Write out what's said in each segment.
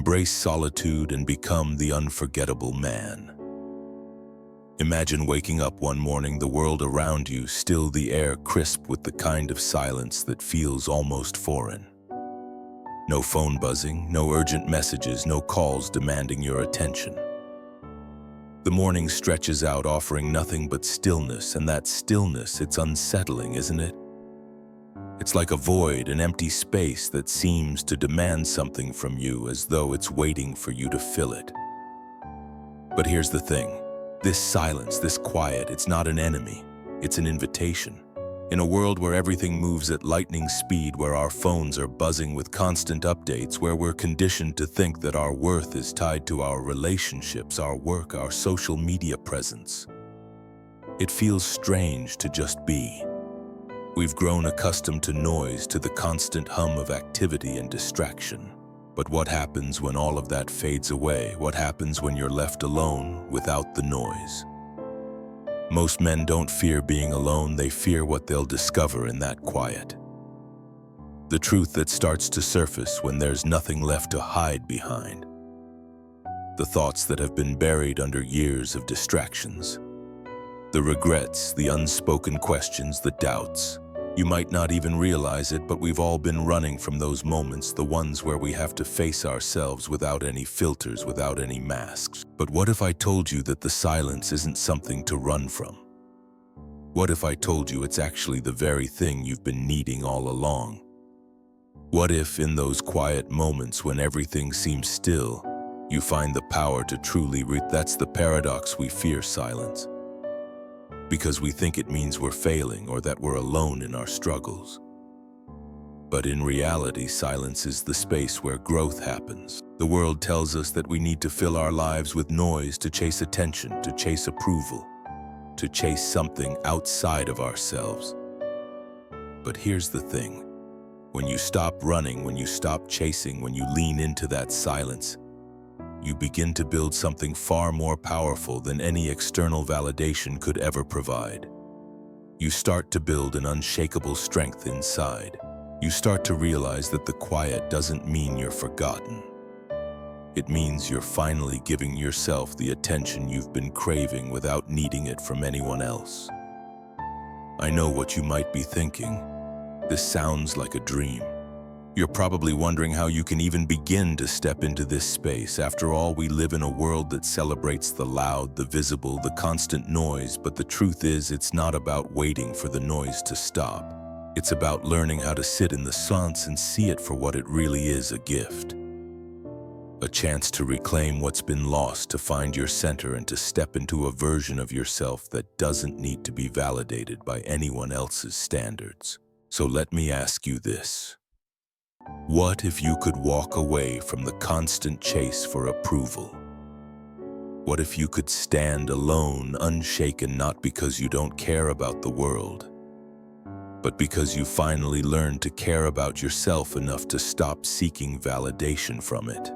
Embrace solitude and become the unforgettable man. Imagine waking up one morning, the world around you, still, the air crisp with the kind of silence that feels almost foreign. No phone buzzing, no urgent messages, no calls demanding your attention. The morning stretches out, offering nothing but stillness, and that stillness, it's unsettling, isn't it? It's like a void, an empty space that seems to demand something from you, as though it's waiting for you to fill it. But here's the thing. This silence, this quiet, it's not an enemy. It's an invitation. In a world where everything moves at lightning speed, where our phones are buzzing with constant updates, where we're conditioned to think that our worth is tied to our relationships, our work, our social media presence, it feels strange to just be. We've grown accustomed to noise, to the constant hum of activity and distraction. But what happens when all of that fades away? What happens when you're left alone without the noise? Most men don't fear being alone, they fear what they'll discover in that quiet. The truth that starts to surface when there's nothing left to hide behind. The thoughts that have been buried under years of distractions. The regrets, the unspoken questions, the doubts. You might not even realize it, but we've all been running from those moments, the ones where we have to face ourselves without any filters, without any masks. But what if I told you that the silence isn't something to run from? What if I told you it's actually the very thing you've been needing all along? What if in those quiet moments when everything seems still, you find the power to truly That's the paradox. We fear silence because we think it means we're failing or that we're alone in our struggles. But in reality, silence is the space where growth happens. The world tells us that we need to fill our lives with noise, to chase attention, to chase approval, to chase something outside of ourselves. But here's the thing. When you stop running, when you stop chasing, when you lean into that silence, you begin to build something far more powerful than any external validation could ever provide. You start to build an unshakable strength inside. You start to realize that the quiet doesn't mean you're forgotten. It means you're finally giving yourself the attention you've been craving without needing it from anyone else. I know what you might be thinking. This sounds like a dream. You're probably wondering how you can even begin to step into this space. After all, we live in a world that celebrates the loud, the visible, the constant noise, but the truth is, it's not about waiting for the noise to stop. It's about learning how to sit in the silence and see it for what it really is, a gift. A chance to reclaim what's been lost, to find your center, and to step into a version of yourself that doesn't need to be validated by anyone else's standards. So let me ask you this. What if you could walk away from the constant chase for approval? What if you could stand alone, unshaken, not because you don't care about the world, but because you finally learned to care about yourself enough to stop seeking validation from it?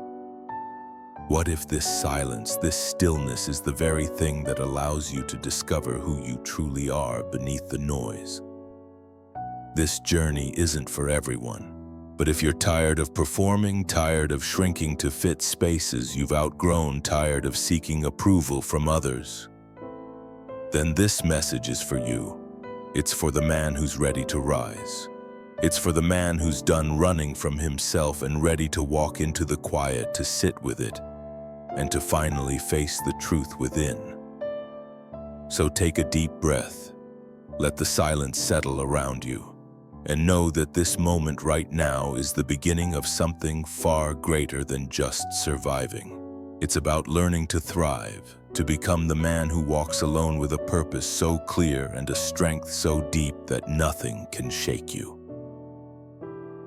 What if this silence, this stillness is the very thing that allows you to discover who you truly are beneath the noise? This journey isn't for everyone. But if you're tired of performing, tired of shrinking to fit spaces you've outgrown, tired of seeking approval from others, then this message is for you. It's for the man who's ready to rise. It's for the man who's done running from himself and ready to walk into the quiet, to sit with it, and to finally face the truth within. So take a deep breath. Let the silence settle around you. And know that this moment right now is the beginning of something far greater than just surviving. It's about learning to thrive, to become the man who walks alone with a purpose so clear and a strength so deep that nothing can shake you.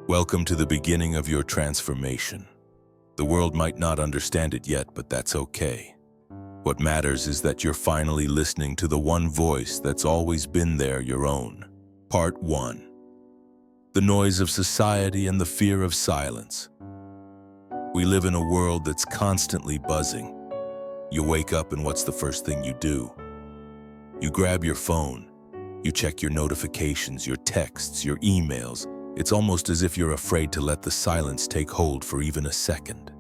Welcome to the beginning of your transformation. The world might not understand it yet, but that's okay. What matters is that you're finally listening to the one voice that's always been there, your own. Part 1. The noise of society and the fear of silence. We live in a world that's constantly buzzing. You wake up and what's the first thing you do? You grab your phone. You check your notifications, your texts, your emails. It's almost as if you're afraid to let the silence take hold for even a second.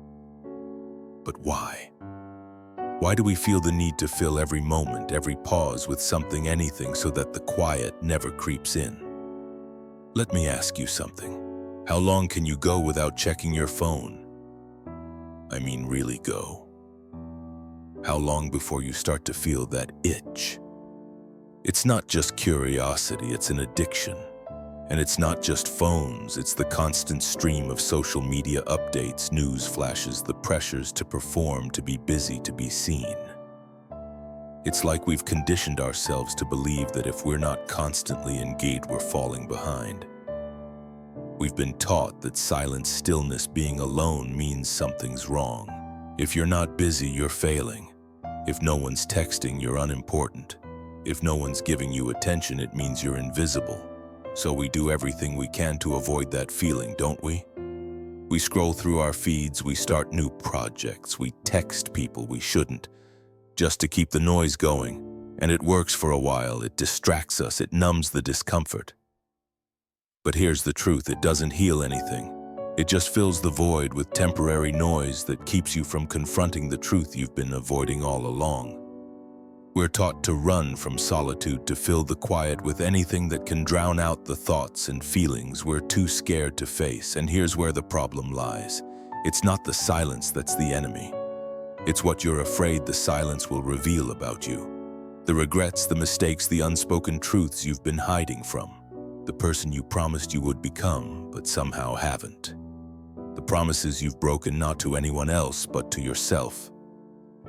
But why? Why do we feel the need to fill every moment, every pause with something, anything, so that the quiet never creeps in? Let me ask you something. How long can you go without checking your phone? I mean, really go. How long before you start to feel that itch? It's not just curiosity, it's an addiction. And it's not just phones, it's the constant stream of social media updates, news flashes, the pressures to perform, to be busy, to be seen. It's like we've conditioned ourselves to believe that if we're not constantly engaged, we're falling behind. We've been taught that silence, stillness, being alone means something's wrong. If you're not busy, you're failing. If no one's texting, you're unimportant. If no one's giving you attention, it means you're invisible. So we do everything we can to avoid that feeling, don't we? We scroll through our feeds, we start new projects, we text people we shouldn't, just to keep the noise going. And it works for a while, it distracts us, it numbs the discomfort. But here's the truth, it doesn't heal anything. It just fills the void with temporary noise that keeps you from confronting the truth you've been avoiding all along. We're taught to run from solitude, to fill the quiet with anything that can drown out the thoughts and feelings we're too scared to face. And here's where the problem lies. It's not the silence that's the enemy. It's what you're afraid the silence will reveal about you. The regrets, the mistakes, the unspoken truths you've been hiding from. The person you promised you would become, but somehow haven't. The promises you've broken not to anyone else, but to yourself.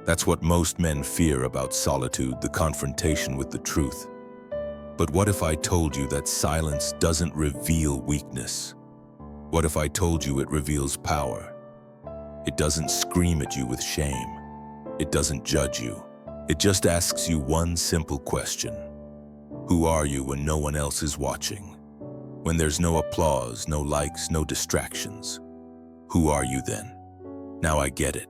That's what most men fear about solitude, the confrontation with the truth. But what if I told you that silence doesn't reveal weakness? What if I told you it reveals power? It doesn't scream at you with shame. It doesn't judge you. It just asks you one simple question. Who are you when no one else is watching? When there's no applause, no likes, no distractions? Who are you then? Now I get it.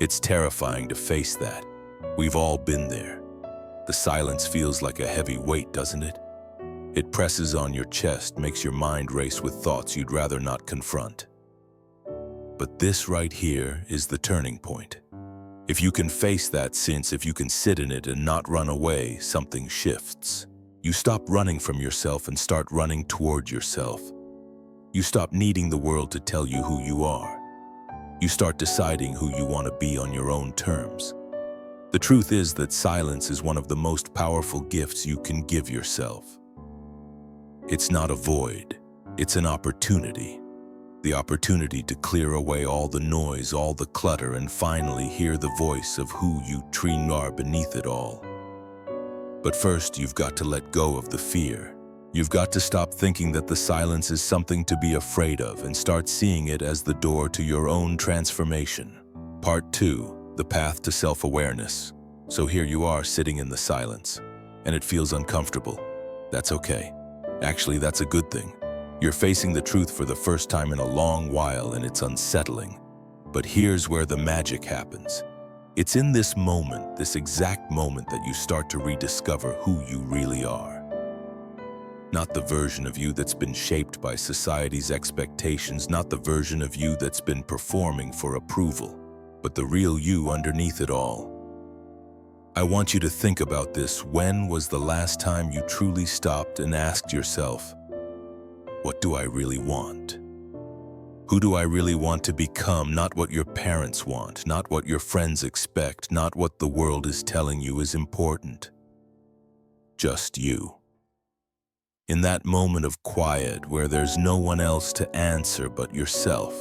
It's terrifying to face that. We've all been there. The silence feels like a heavy weight, doesn't it? It presses on your chest, makes your mind race with thoughts you'd rather not confront. But this right here is the turning point. If you can face that sense, if you can sit in it and not run away, something shifts. You stop running from yourself and start running toward yourself. You stop needing the world to tell you who you are. You start deciding who you want to be on your own terms. The truth is that silence is one of the most powerful gifts you can give yourself. It's not a void, it's an opportunity. The opportunity to clear away all the noise, all the clutter, and finally hear the voice of who you truly are beneath it all. But first, you've got to let go of the fear. You've got to stop thinking that the silence is something to be afraid of and start seeing it as the door to your own transformation. Part 2, the path to self-awareness. So here you are sitting in the silence, and it feels uncomfortable. That's okay. Actually, that's a good thing. You're facing the truth for the first time in a long while, and it's unsettling. But here's where the magic happens. It's in this moment, this exact moment, that you start to rediscover who you really are. Not the version of you that's been shaped by society's expectations, not the version of you that's been performing for approval, but the real you underneath it all. I want you to think about this. When was the last time you truly stopped and asked yourself, what do I really want? Who do I really want to become? Not what your parents want, not what your friends expect, not what the world is telling you is important. Just you. In that moment of quiet where there's no one else to answer but yourself.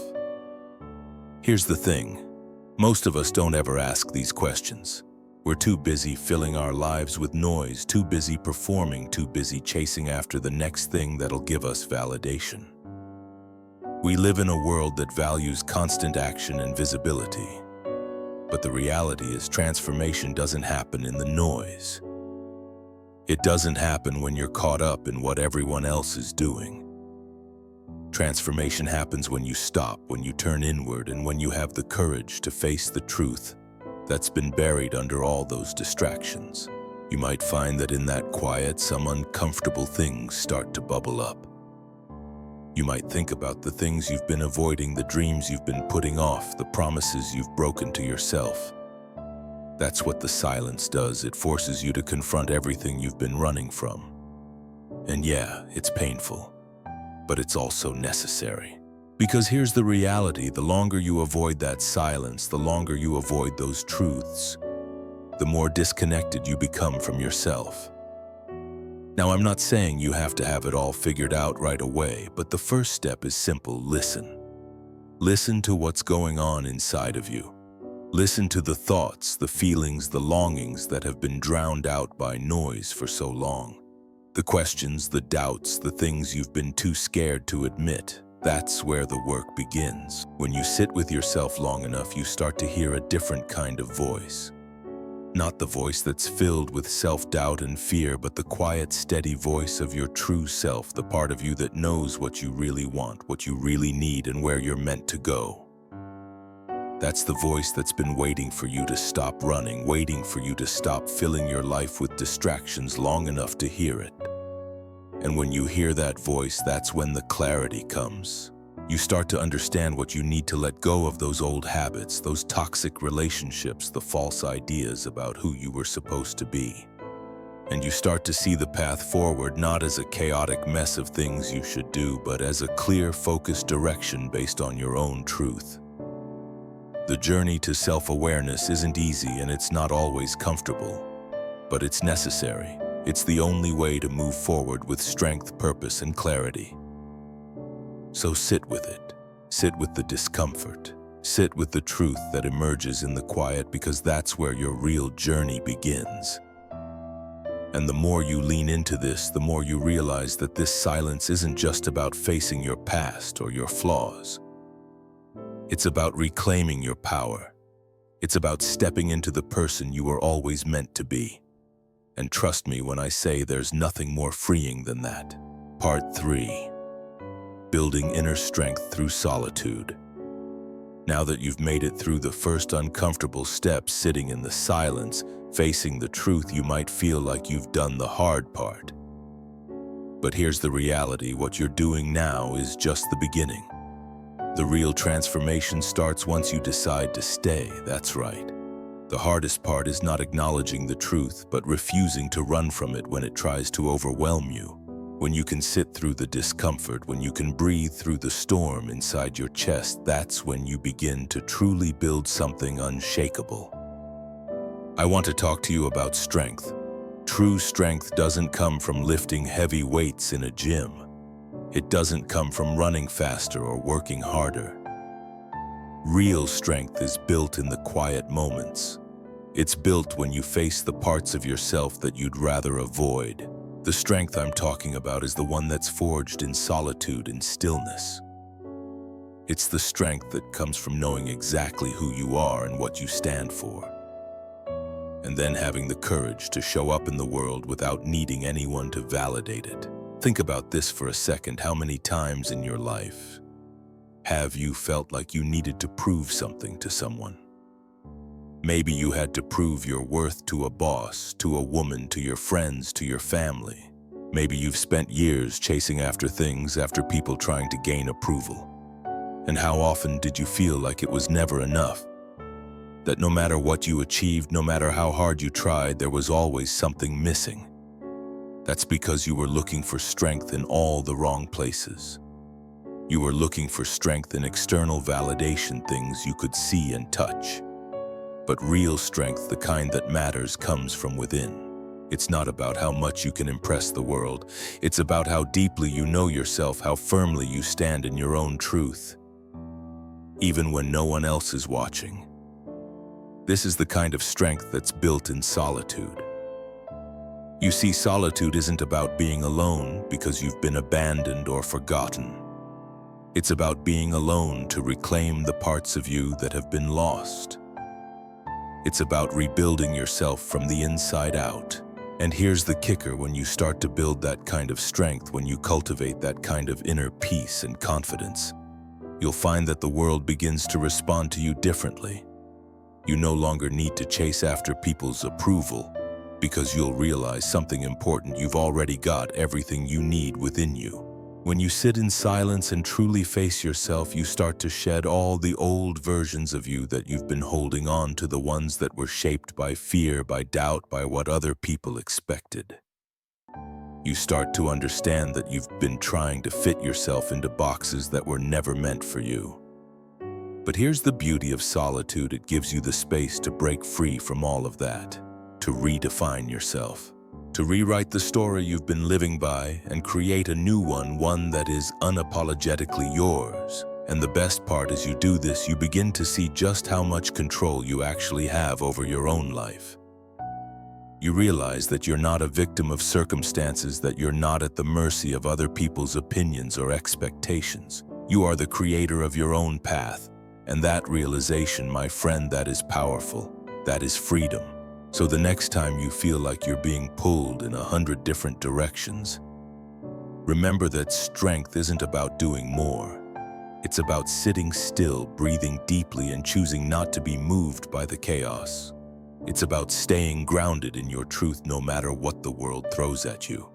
Here's the thing. Most of us don't ever ask these questions. We're too busy filling our lives with noise, too busy performing, too busy chasing after the next thing that'll give us validation. We live in a world that values constant action and visibility. But the reality is transformation doesn't happen in the noise. It doesn't happen when you're caught up in what everyone else is doing. Transformation happens when you stop, when you turn inward, and when you have the courage to face the truth that's been buried under all those distractions. You might find that in that quiet, some uncomfortable things start to bubble up. You might think about the things you've been avoiding, the dreams you've been putting off, the promises you've broken to yourself. That's what the silence does. It forces you to confront everything you've been running from. And yeah, it's painful, but it's also necessary. Because here's the reality: the longer you avoid that silence, the longer you avoid those truths, the more disconnected you become from yourself. Now, I'm not saying you have to have it all figured out right away, but the first step is simple: listen. Listen to what's going on inside of you. Listen to the thoughts, the feelings, the longings that have been drowned out by noise for so long. The questions, the doubts, the things you've been too scared to admit. That's where the work begins. When you sit with yourself long enough, you start to hear a different kind of voice. Not the voice that's filled with self-doubt and fear, but the quiet, steady voice of your true self, the part of you that knows what you really want, what you really need, and where you're meant to go. That's the voice that's been waiting for you to stop running, waiting for you to stop filling your life with distractions long enough to hear it. And when you hear that voice, that's when the clarity comes. You start to understand what you need to let go of: those old habits, those toxic relationships, the false ideas about who you were supposed to be. And you start to see the path forward, not as a chaotic mess of things you should do, but as a clear, focused direction based on your own truth. The journey to self-awareness isn't easy, and it's not always comfortable, but it's necessary. It's the only way to move forward with strength, purpose, and clarity. So sit with it. Sit with the discomfort. Sit with the truth that emerges in the quiet, because that's where your real journey begins. And the more you lean into this, the more you realize that this silence isn't just about facing your past or your flaws. It's about reclaiming your power. It's about stepping into the person you were always meant to be. And trust me when I say there's nothing more freeing than that. Part 3. Building inner strength through solitude. Now that you've made it through the first uncomfortable step, sitting in the silence, facing the truth, you might feel like you've done the hard part. But here's the reality: what you're doing now is just the beginning. The real transformation starts once you decide to stay. That's right. The hardest part is not acknowledging the truth, but refusing to run from it when it tries to overwhelm you. When you can sit through the discomfort, when you can breathe through the storm inside your chest, that's when you begin to truly build something unshakable. I want to talk to you about strength. True strength doesn't come from lifting heavy weights in a gym. It doesn't come from running faster or working harder. Real strength is built in the quiet moments. It's built when you face the parts of yourself that you'd rather avoid. The strength I'm talking about is the one that's forged in solitude and stillness. It's the strength that comes from knowing exactly who you are and what you stand for, and then having the courage to show up in the world without needing anyone to validate it. Think about this for a second. How many times in your life have you felt like you needed to prove something to someone? Maybe you had to prove your worth to a boss, to a woman, to your friends, to your family. Maybe you've spent years chasing after things, after people, trying to gain approval. And how often did you feel like it was never enough? That no matter what you achieved, no matter how hard you tried, there was always something missing. That's because you were looking for strength in all the wrong places. You were looking for strength in external validation, things you could see and touch. But real strength, the kind that matters, comes from within. It's not about how much you can impress the world. It's about how deeply you know yourself, how firmly you stand in your own truth, even when no one else is watching. This is the kind of strength that's built in solitude. You see, solitude isn't about being alone because you've been abandoned or forgotten. It's about being alone to reclaim the parts of you that have been lost. It's about rebuilding yourself from the inside out. And here's the kicker: when you start to build that kind of strength, when you cultivate that kind of inner peace and confidence, you'll find that the world begins to respond to you differently. You no longer need to chase after people's approval, because you'll realize something important: you've already got everything you need within you. When you sit in silence and truly face yourself, you start to shed all the old versions of you that you've been holding on to, the ones that were shaped by fear, by doubt, by what other people expected. You start to understand that you've been trying to fit yourself into boxes that were never meant for you. But here's the beauty of solitude: it gives you the space to break free from all of that, to redefine yourself, to rewrite the story you've been living by and create a new one that is unapologetically yours. And the best part, as you do this, you begin to see just how much control you actually have over your own life. You realize that you're not a victim of circumstances, that you're not at the mercy of other people's opinions or expectations. You are the creator of your own path. And that realization, my friend, that is powerful. That is freedom. So the next time you feel like you're being pulled in 100 different directions, remember that strength isn't about doing more. It's about sitting still, breathing deeply, and choosing not to be moved by the chaos. It's about staying grounded in your truth no matter what the world throws at you.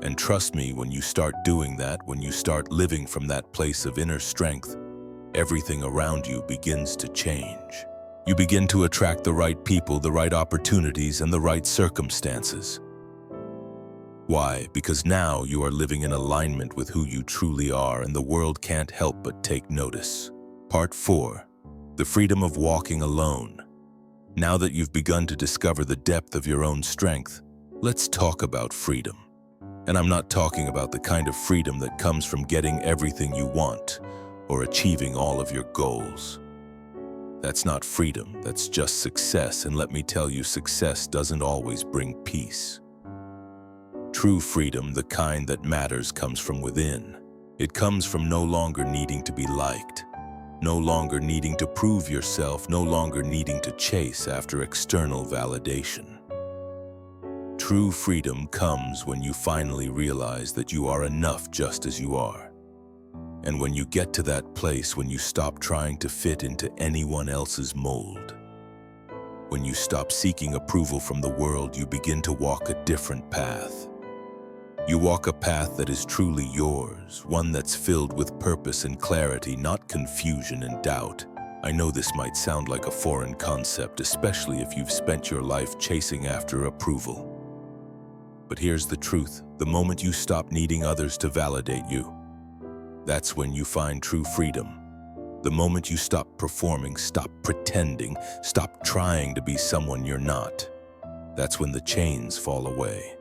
And trust me, when you start doing that, when you start living from that place of inner strength, everything around you begins to change. You begin to attract the right people, the right opportunities, and the right circumstances. Why? Because now you are living in alignment with who you truly are, and the world can't help but take notice. Part 4. The freedom of walking alone. Now that you've begun to discover the depth of your own strength, let's talk about freedom. And I'm not talking about the kind of freedom that comes from getting everything you want or achieving all of your goals. That's not freedom, that's just success, and let me tell you, success doesn't always bring peace. True freedom, the kind that matters, comes from within. It comes from no longer needing to be liked, no longer needing to prove yourself, no longer needing to chase after external validation. True freedom comes when you finally realize that you are enough just as you are. And when you get to that place, when you stop trying to fit into anyone else's mold, when you stop seeking approval from the world, you begin to walk a different path. You walk a path that is truly yours, one that's filled with purpose and clarity, not confusion and doubt. I know this might sound like a foreign concept, especially if you've spent your life chasing after approval. But here's the truth: the moment you stop needing others to validate you, that's when you find true freedom. The moment you stop performing, stop pretending, stop trying to be someone you're not, that's when the chains fall away.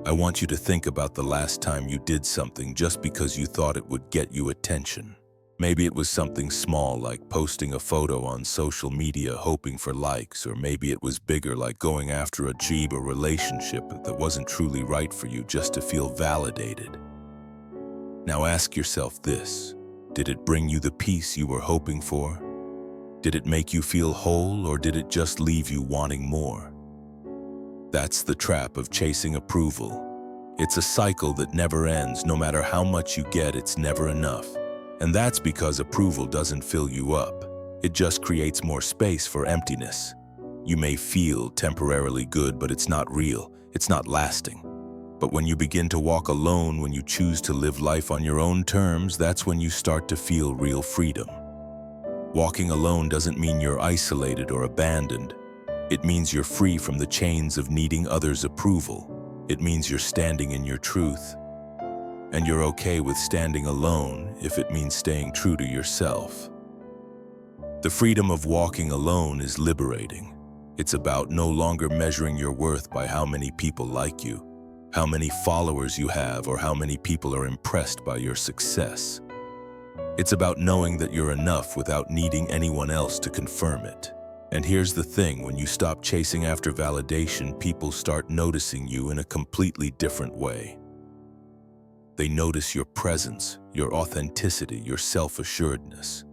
I want you to think about the last time you did something just because you thought it would get you attention. Maybe it was something small, like posting a photo on social media hoping for likes, or maybe it was bigger, like going after a job or relationship that wasn't truly right for you just to feel validated. Now ask yourself this: did it bring you the peace you were hoping for? Did it make you feel whole, or did it just leave you wanting more? That's the trap of chasing approval. It's a cycle that never ends. No matter how much you get, it's never enough. And that's because approval doesn't fill you up. It just creates more space for emptiness. You may feel temporarily good, but it's not real. It's not lasting. But when you begin to walk alone, when you choose to live life on your own terms, that's when you start to feel real freedom. Walking alone doesn't mean you're isolated or abandoned. It means you're free from the chains of needing others' approval. It means you're standing in your truth. And you're okay with standing alone if it means staying true to yourself. The freedom of walking alone is liberating. It's about no longer measuring your worth by how many people like you, how many followers you have, or how many people are impressed by your success. It's about knowing that you're enough without needing anyone else to confirm it. And here's the thing: when you stop chasing after validation, people start noticing you in a completely different way. They notice your presence, your authenticity, your self-assuredness.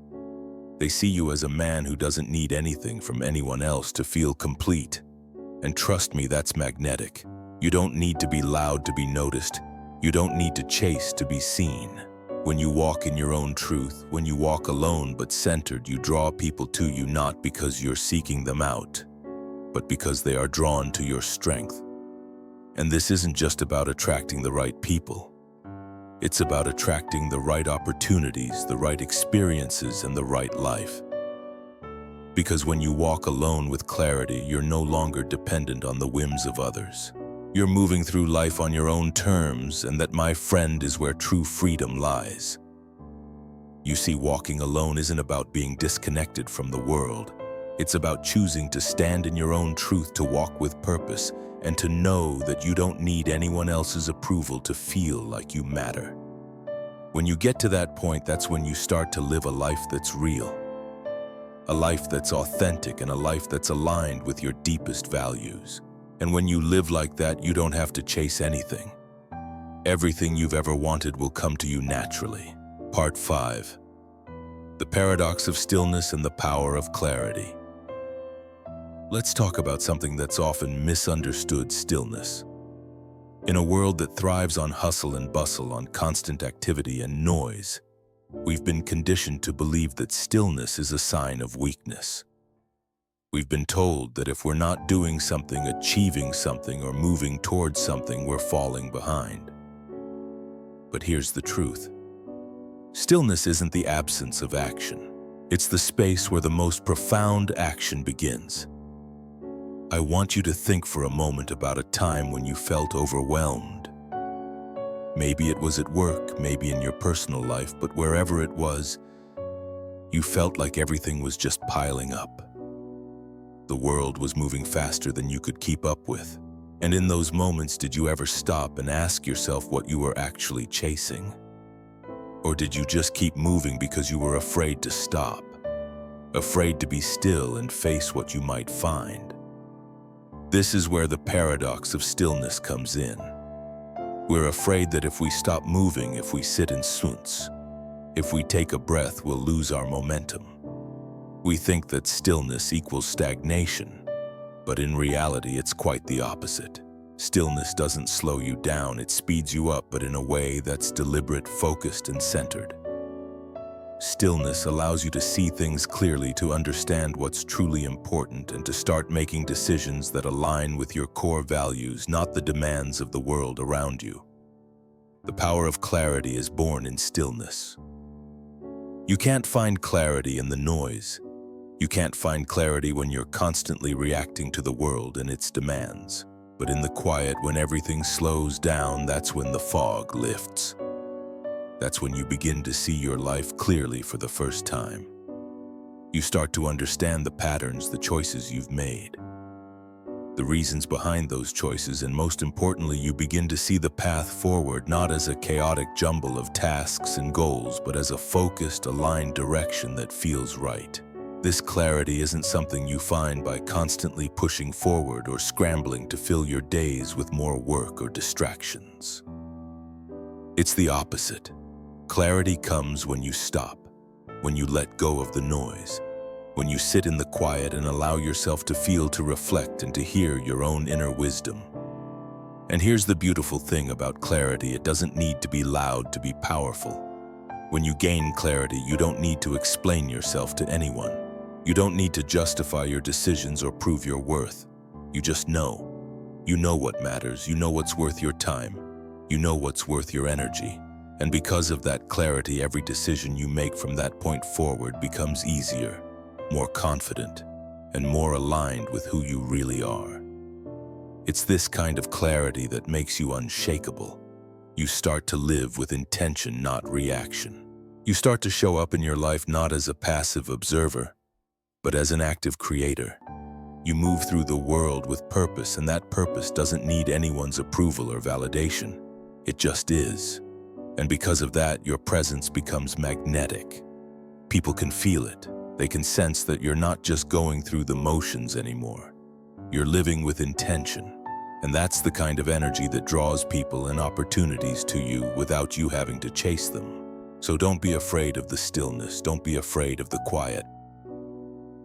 They see you as a man who doesn't need anything from anyone else to feel complete. And trust me, that's magnetic. You don't need to be loud to be noticed. You don't need to chase to be seen. When you walk in your own truth, when you walk alone but centered, you draw people to you not because you're seeking them out, but because they are drawn to your strength. And this isn't just about attracting the right people. It's about attracting the right opportunities, the right experiences, and the right life. Because when you walk alone with clarity, you're no longer dependent on the whims of others. You're moving through life on your own terms, and that, my friend, is where true freedom lies. You see, walking alone isn't about being disconnected from the world. It's about choosing to stand in your own truth, to walk with purpose, and to know that you don't need anyone else's approval to feel like you matter. When you get to that point, that's when you start to live a life that's real. A life that's authentic, and a life that's aligned with your deepest values. And when you live like that, you don't have to chase anything. Everything you've ever wanted will come to you naturally. Part 5. The paradox of stillness and the power of clarity. Let's talk about something that's often misunderstood: stillness. In a world that thrives on hustle and bustle, on constant activity and noise, we've been conditioned to believe that stillness is a sign of weakness. We've been told that if we're not doing something, achieving something, or moving towards something, we're falling behind. But here's the truth. Stillness isn't the absence of action. It's the space where the most profound action begins. I want you to think for a moment about a time when you felt overwhelmed. Maybe it was at work, maybe in your personal life, but wherever it was, you felt like everything was just piling up. The world was moving faster than you could keep up with. And in those moments, did you ever stop and ask yourself what you were actually chasing? Or did you just keep moving because you were afraid to stop? Afraid to be still and face what you might find? This is where the paradox of stillness comes in. We're afraid that if we stop moving, if we sit in silence, if we take a breath, we'll lose our momentum. We think that stillness equals stagnation, but in reality, it's quite the opposite. Stillness doesn't slow you down, it speeds you up, but in a way that's deliberate, focused, and centered. Stillness allows you to see things clearly, to understand what's truly important, and to start making decisions that align with your core values, not the demands of the world around you. The power of clarity is born in stillness. You can't find clarity in the noise. You can't find clarity when you're constantly reacting to the world and its demands. But in the quiet, when everything slows down, that's when the fog lifts. That's when you begin to see your life clearly for the first time. You start to understand the patterns, the choices you've made, the reasons behind those choices, and most importantly, you begin to see the path forward, not as a chaotic jumble of tasks and goals, but as a focused, aligned direction that feels right. This clarity isn't something you find by constantly pushing forward or scrambling to fill your days with more work or distractions. It's the opposite. Clarity comes when you stop, when you let go of the noise, when you sit in the quiet and allow yourself to feel, to reflect, and to hear your own inner wisdom. And here's the beautiful thing about clarity: it doesn't need to be loud to be powerful. When you gain clarity, you don't need to explain yourself to anyone. You don't need to justify your decisions or prove your worth. You just know. You know what matters. You know what's worth your time. You know what's worth your energy. And because of that clarity, every decision you make from that point forward becomes easier, more confident, and more aligned with who you really are. It's this kind of clarity that makes you unshakable. You start to live with intention, not reaction. You start to show up in your life not as a passive observer, but as an active creator. You move through the world with purpose, and that purpose doesn't need anyone's approval or validation. It just is. And because of that, your presence becomes magnetic. People can feel it. They can sense that you're not just going through the motions anymore. You're living with intention. And that's the kind of energy that draws people and opportunities to you without you having to chase them. So don't be afraid of the stillness. Don't be afraid of the quiet.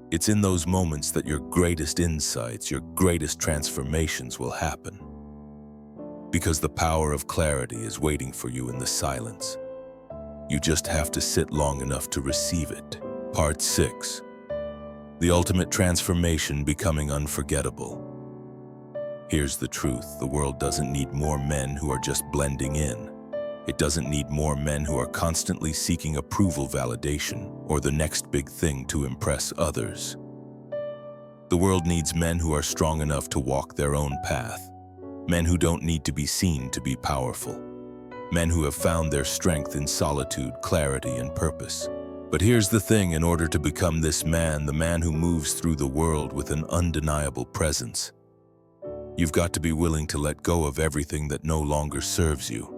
It's in those moments that your greatest insights, your greatest transformations will happen. Because the power of clarity is waiting for you in the silence. You just have to sit long enough to receive it. Part 6. The ultimate transformation: becoming unforgettable. Here's the truth: the world doesn't need more men who are just blending in. It doesn't need more men who are constantly seeking approval, validation, or the next big thing to impress others. The world needs men who are strong enough to walk their own path. Men who don't need to be seen to be powerful. Men who have found their strength in solitude, clarity, and purpose. But here's the thing, in order to become this man, the man who moves through the world with an undeniable presence, you've got to be willing to let go of everything that no longer serves you.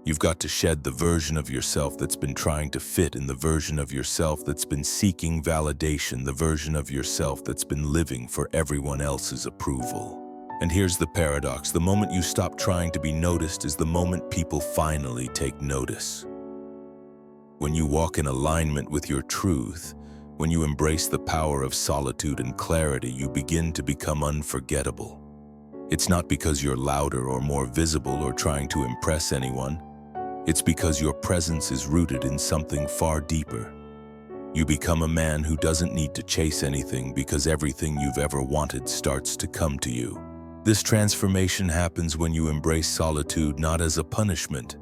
You've got to shed the version of yourself that's been trying to fit in, the version of yourself that's been seeking validation, the version of yourself that's been living for everyone else's approval. And here's the paradox: the moment you stop trying to be noticed is the moment people finally take notice. When you walk in alignment with your truth, when you embrace the power of solitude and clarity, you begin to become unforgettable. It's not because you're louder or more visible or trying to impress anyone. It's because your presence is rooted in something far deeper. You become a man who doesn't need to chase anything because everything you've ever wanted starts to come to you. This transformation happens when you embrace solitude not as a punishment,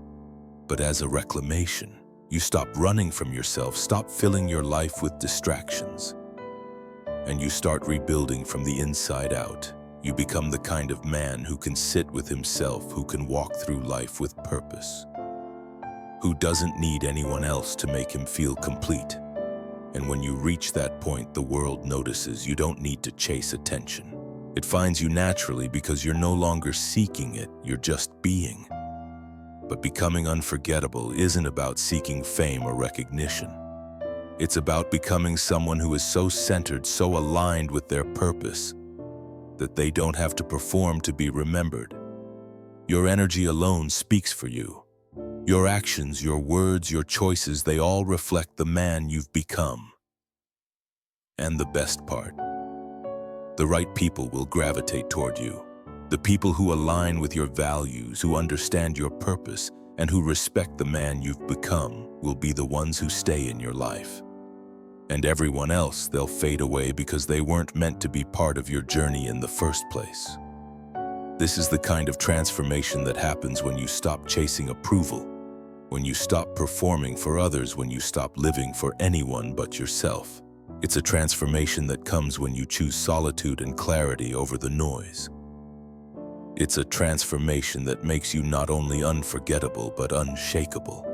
but as a reclamation. You stop running from yourself, stop filling your life with distractions, and you start rebuilding from the inside out. You become the kind of man who can sit with himself, who can walk through life with purpose, who doesn't need anyone else to make him feel complete. And when you reach that point, the world notices. You don't need to chase attention. It finds you naturally because you're no longer seeking it, you're just being. But becoming unforgettable isn't about seeking fame or recognition. It's about becoming someone who is so centered, so aligned with their purpose, that they don't have to perform to be remembered. Your energy alone speaks for you. Your actions, your words, your choices, they all reflect the man you've become. And the best part, the right people will gravitate toward you. The people who align with your values, who understand your purpose, and who respect the man you've become will be the ones who stay in your life. And everyone else, they'll fade away because they weren't meant to be part of your journey in the first place. This is the kind of transformation that happens when you stop chasing approval, when you stop performing for others, when you stop living for anyone but yourself. It's a transformation that comes when you choose solitude and clarity over the noise. It's a transformation that makes you not only unforgettable, but unshakable.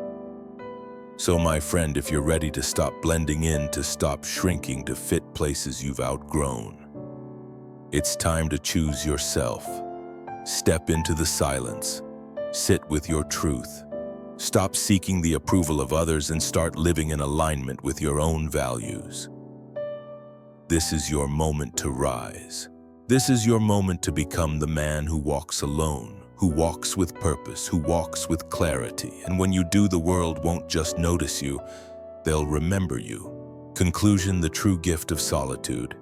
So my friend, if you're ready to stop blending in, to stop shrinking to fit places you've outgrown, it's time to choose yourself. Step into the silence. Sit with your truth. Stop seeking the approval of others and start living in alignment with your own values. This is your moment to rise. This is your moment to become the man who walks alone, who walks with purpose, who walks with clarity. And when you do, the world won't just notice you, they'll remember you. Conclusion: the true gift of solitude.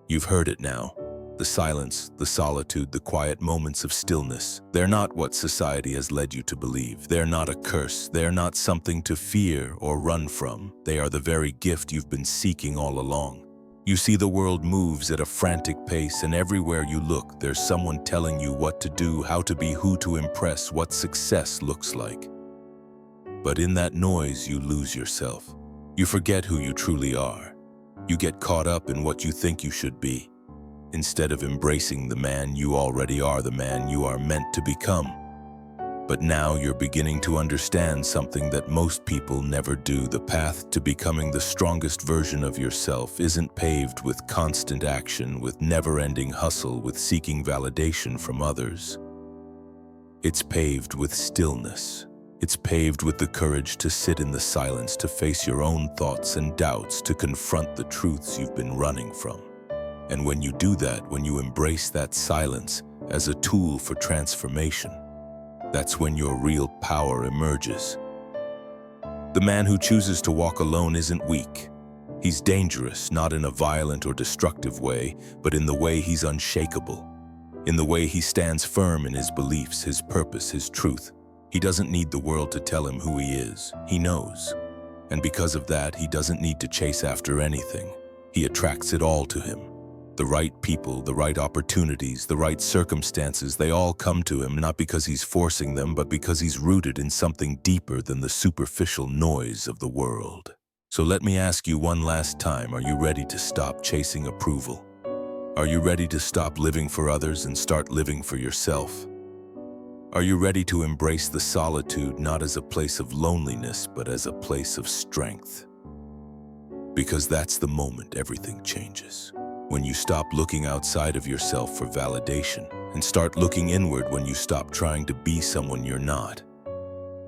You've heard it now. The silence, the solitude, the quiet moments of stillness. They're not what society has led you to believe. They're not a curse. They're not something to fear or run from. They are the very gift you've been seeking all along. You see, the world moves at a frantic pace, and everywhere you look, there's someone telling you what to do, how to be, who to impress, what success looks like. But in that noise, you lose yourself. You forget who you truly are. You get caught up in what you think you should be, instead of embracing the man you already are, the man you are meant to become. But now you're beginning to understand something that most people never do. The path to becoming the strongest version of yourself isn't paved with constant action, with never-ending hustle, with seeking validation from others. It's paved with stillness. It's paved with the courage to sit in the silence, to face your own thoughts and doubts, to confront the truths you've been running from. And when you do that, when you embrace that silence as a tool for transformation, that's when your real power emerges. The man who chooses to walk alone isn't weak. He's dangerous, not in a violent or destructive way, but in the way he's unshakable, in the way he stands firm in his beliefs, his purpose, his truth. He doesn't need the world to tell him who he is. He knows. And because of that, he doesn't need to chase after anything. He attracts it all to him. The right people, the right opportunities, the right circumstances, they all come to him not because he's forcing them, but because he's rooted in something deeper than the superficial noise of the world. So let me ask you one last time, are you ready to stop chasing approval? Are you ready to stop living for others and start living for yourself? Are you ready to embrace the solitude not as a place of loneliness, but as a place of strength? Because that's the moment everything changes. When you stop looking outside of yourself for validation and start looking inward, when you stop trying to be someone you're not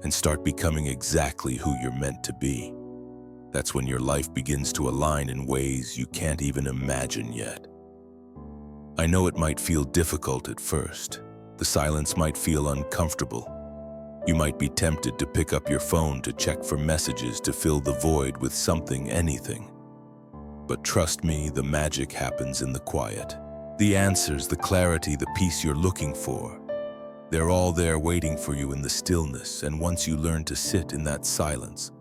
and start becoming exactly who you're meant to be. That's when your life begins to align in ways you can't even imagine yet. I know it might feel difficult at first. The silence might feel uncomfortable. You might be tempted to pick up your phone to check for messages, to fill the void with something, anything. But trust me, the magic happens in the quiet. The answers, the clarity, the peace you're looking for, they're all there waiting for you in the stillness. And once you learn to sit in that silence,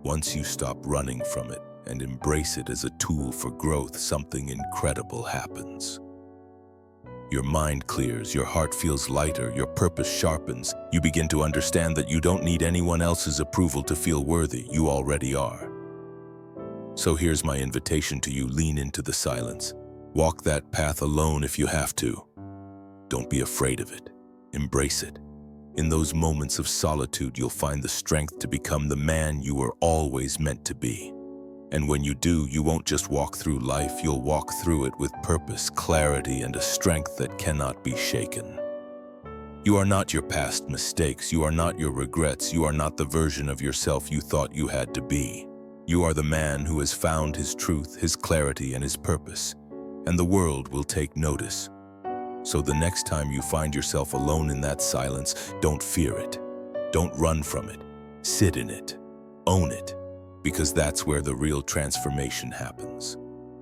once you stop running from it and embrace it as a tool for growth, something incredible happens. Your mind clears, your heart feels lighter, your purpose sharpens. You begin to understand that you don't need anyone else's approval to feel worthy. You already are. So here's my invitation to you: lean into the silence. Walk that path alone if you have to. Don't be afraid of it. Embrace it. In those moments of solitude, you'll find the strength to become the man you were always meant to be. And when you do, you won't just walk through life, you'll walk through it with purpose, clarity, and a strength that cannot be shaken. You are not your past mistakes, you are not your regrets, you are not the version of yourself you thought you had to be. You are the man who has found his truth, his clarity, and his purpose, and the world will take notice. So the next time you find yourself alone in that silence, don't fear it. Don't run from it. Sit in it. Own it. Because that's where the real transformation happens.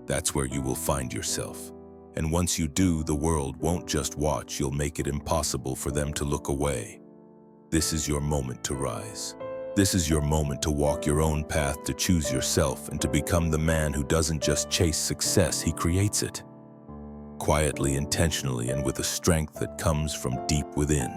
That's where you will find yourself. And once you do, the world won't just watch, you'll make it impossible for them to look away. This is your moment to rise. This is your moment to walk your own path, to choose yourself, and to become the man who doesn't just chase success, he creates it. Quietly, intentionally, and with a strength that comes from deep within.